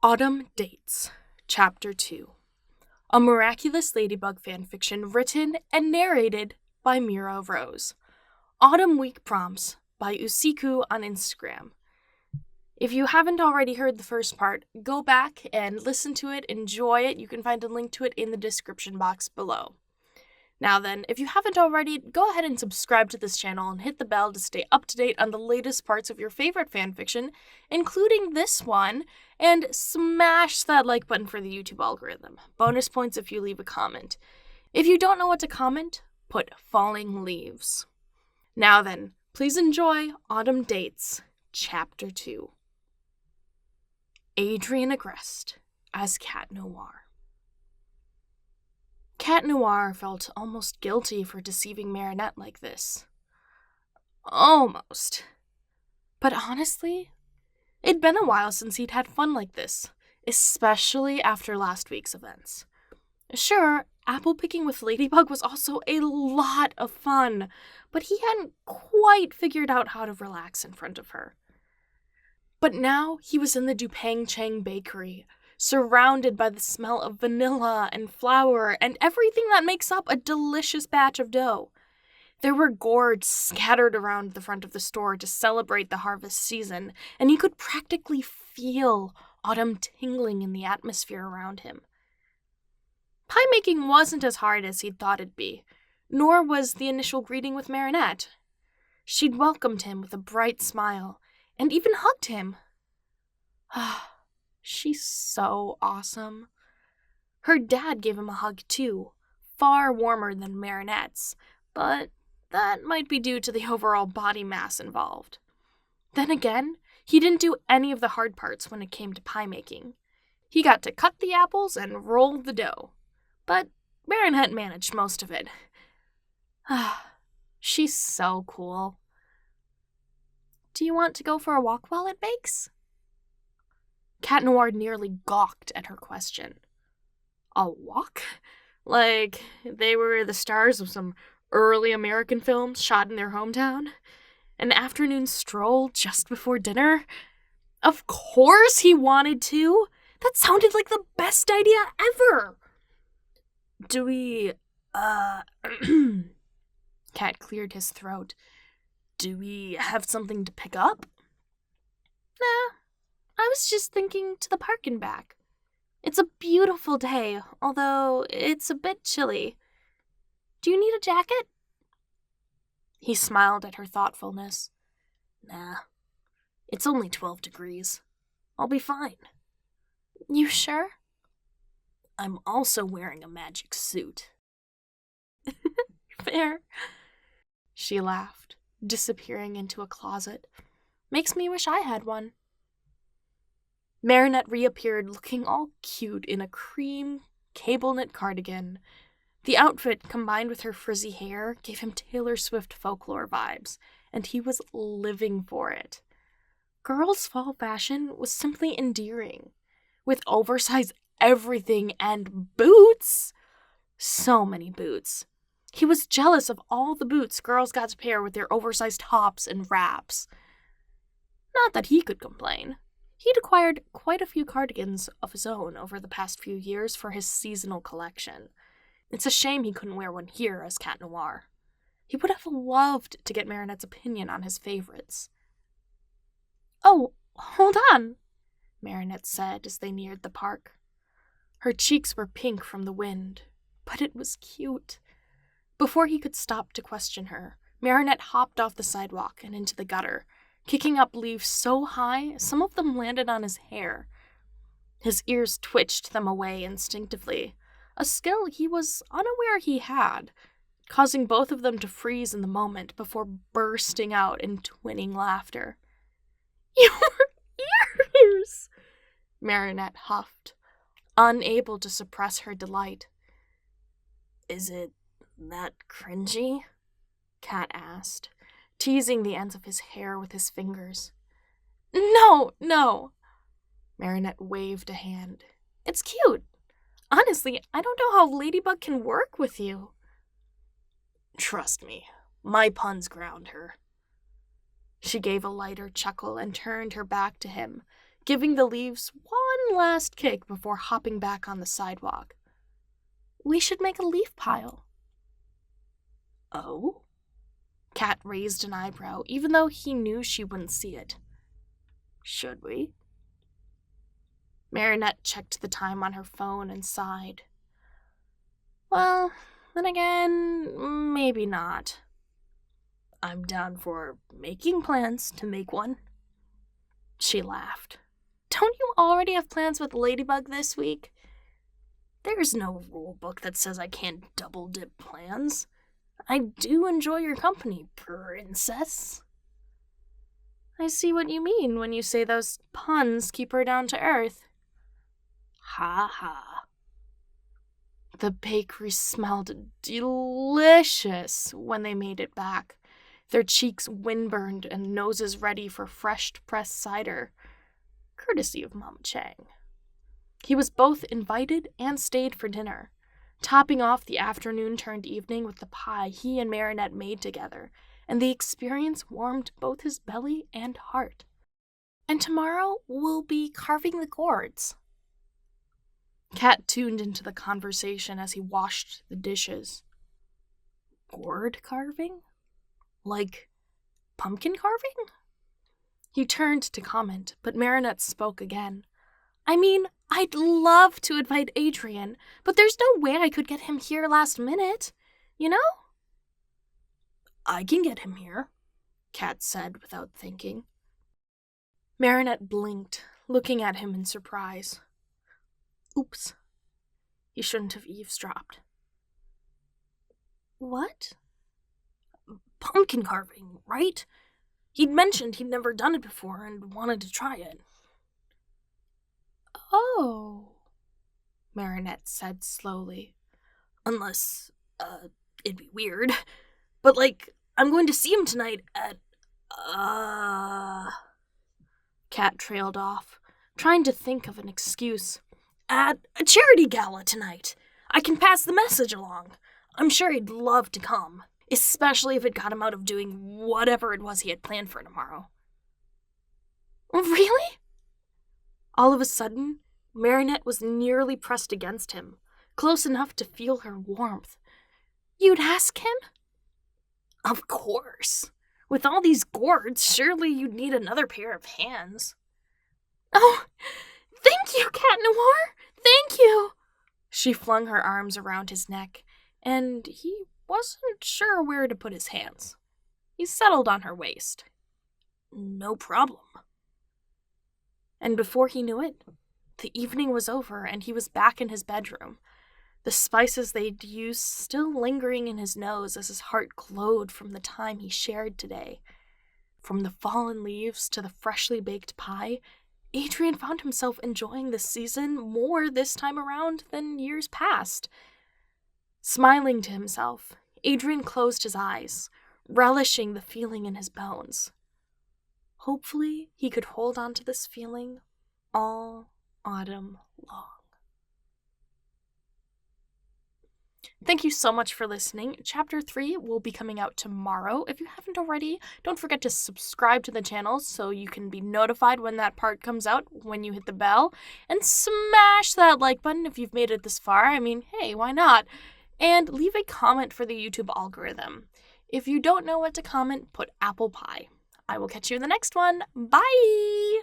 Autumn Dates, Chapter 2. A Miraculous Ladybug Fanfiction written and narrated by Mira Rose. Autumn Week Prompts by Usiku on Instagram. If you haven't already heard the first part, go back and listen to it, enjoy it. You can find a link to it in the description box below. Now then, if you haven't already, go ahead and subscribe to this channel and hit the bell to stay up to date on the latest parts of your favorite fanfiction, including this one, and smash that like button for the YouTube algorithm. Bonus points if you leave a comment. If you don't know what to comment, put falling leaves. Now then, please enjoy Autumn Dates, Chapter 2. Adrien Agreste as Cat Noir. Cat Noir felt almost guilty for deceiving Marinette like this. Almost. But honestly, it'd been a while since he'd had fun like this, especially after last week's events. Sure, apple picking with Ladybug was also a lot of fun, but he hadn't quite figured out how to relax in front of her. But now he was in the Dupang Chang bakery, surrounded by the smell of vanilla and flour and everything that makes up a delicious batch of dough. There were gourds scattered around the front of the store to celebrate the harvest season, and he could practically feel autumn tingling in the atmosphere around him. Pie making wasn't as hard as he'd thought it'd be, nor was the initial greeting with Marinette. She'd welcomed him with a bright smile, and even hugged him. She's so awesome. Her dad gave him a hug too, far warmer than Marinette's, but that might be due to the overall body mass involved. Then again, he didn't do any of the hard parts when it came to pie making. He got to cut the apples and roll the dough, but Marinette managed most of it. She's so cool. Do you want to go for a walk while it bakes? Cat Noir nearly gawked at her question. A walk? Like they were the stars of some early American films shot in their hometown? An afternoon stroll just before dinner? Of course he wanted to! That sounded like the best idea ever! Do we, Cat cleared his throat. Do we have something to pick up? Nah. I was just thinking to the park and back. It's a beautiful day, although it's a bit chilly. Do you need a jacket? He smiled at her thoughtfulness. Nah, it's only 12 degrees. I'll be fine. You sure? I'm also wearing a magic suit. Fair. She laughed, disappearing into a closet. Makes me wish I had one. Marinette reappeared looking all cute in a cream cable-knit cardigan. The outfit, combined with her frizzy hair, gave him Taylor Swift folklore vibes, and he was living for it. Girls' fall fashion was simply endearing, with oversized everything and boots. So many boots. He was jealous of all the boots girls got to pair with their oversized tops and wraps. Not that he could complain. He'd acquired quite a few cardigans of his own over the past few years for his seasonal collection. It's a shame he couldn't wear one here as Cat Noir. He would have loved to get Marinette's opinion on his favorites. Oh, hold on, Marinette said as they neared the park. Her cheeks were pink from the wind, but it was cute. Before he could stop to question her, Marinette hopped off the sidewalk and into the gutter, kicking up leaves so high, some of them landed on his hair. His ears twitched them away instinctively, a skill he was unaware he had, causing both of them to freeze in the moment before bursting out in twinning laughter. Your ears! Marinette huffed, unable to suppress her delight. Is it that cringy? Cat asked, teasing the ends of his hair with his fingers. No. Marinette waved a hand. It's cute. Honestly, I don't know how Ladybug can work with you. Trust me, my puns ground her. She gave a lighter chuckle and turned her back to him, giving the leaves one last kick before hopping back on the sidewalk. We should make a leaf pile. Oh? Cat raised an eyebrow, even though he knew she wouldn't see it. Should we? Marinette checked the time on her phone and sighed. Well, then again, maybe not. I'm down for making plans to make one. She laughed. Don't you already have plans with Ladybug this week? There's no rule book that says I can't double-dip plans. I do enjoy your company, princess. I see what you mean when you say those puns keep her down to earth. Ha ha. The bakery smelled delicious when they made it back, their cheeks windburned and noses ready for fresh-pressed cider, courtesy of Mama Chang. He was both invited and stayed for dinner, topping off the afternoon turned evening with the pie he and Marinette made together, and the experience warmed both his belly and heart. And tomorrow we'll be carving the gourds. Cat tuned into the conversation as he washed the dishes. Gourd carving? Like pumpkin carving? He turned to comment, but Marinette spoke again. I mean, I'd love to invite Adrien, but there's no way I could get him here last minute, you know? I can get him here, Cat said without thinking. Marinette blinked, looking at him in surprise. Oops. He shouldn't have eavesdropped. What? Pumpkin carving, right? He'd mentioned he'd never done it before and wanted to try it. Oh, Marinette said slowly. Unless, it'd be weird. But, I'm going to see him tonight at, Cat trailed off, trying to think of an excuse. At a charity gala tonight. I can pass the message along. I'm sure he'd love to come, especially if it got him out of doing whatever it was he had planned for tomorrow. Really? All of a sudden, Marinette was nearly pressed against him, close enough to feel her warmth. You'd ask him? Of course. With all these gourds, surely you'd need another pair of hands. Oh, thank you, Cat Noir! Thank you! She flung her arms around his neck, and he wasn't sure where to put his hands. He settled on her waist. No problem. And before he knew it, the evening was over and he was back in his bedroom, the spices they'd used still lingering in his nose as his heart glowed from the time he shared today. From the fallen leaves to the freshly baked pie, Adrien found himself enjoying the season more this time around than years past. Smiling to himself, Adrien closed his eyes, relishing the feeling in his bones. Hopefully, he could hold on to this feeling all autumn long. Thank you so much for listening. Chapter 3 will be coming out tomorrow. If you haven't already, don't forget to subscribe to the channel so you can be notified when that part comes out when you hit the bell. And smash that like button if you've made it this far. I mean, hey, why not? And leave a comment for the YouTube algorithm. If you don't know what to comment, put apple pie. I will catch you in the next one. Bye!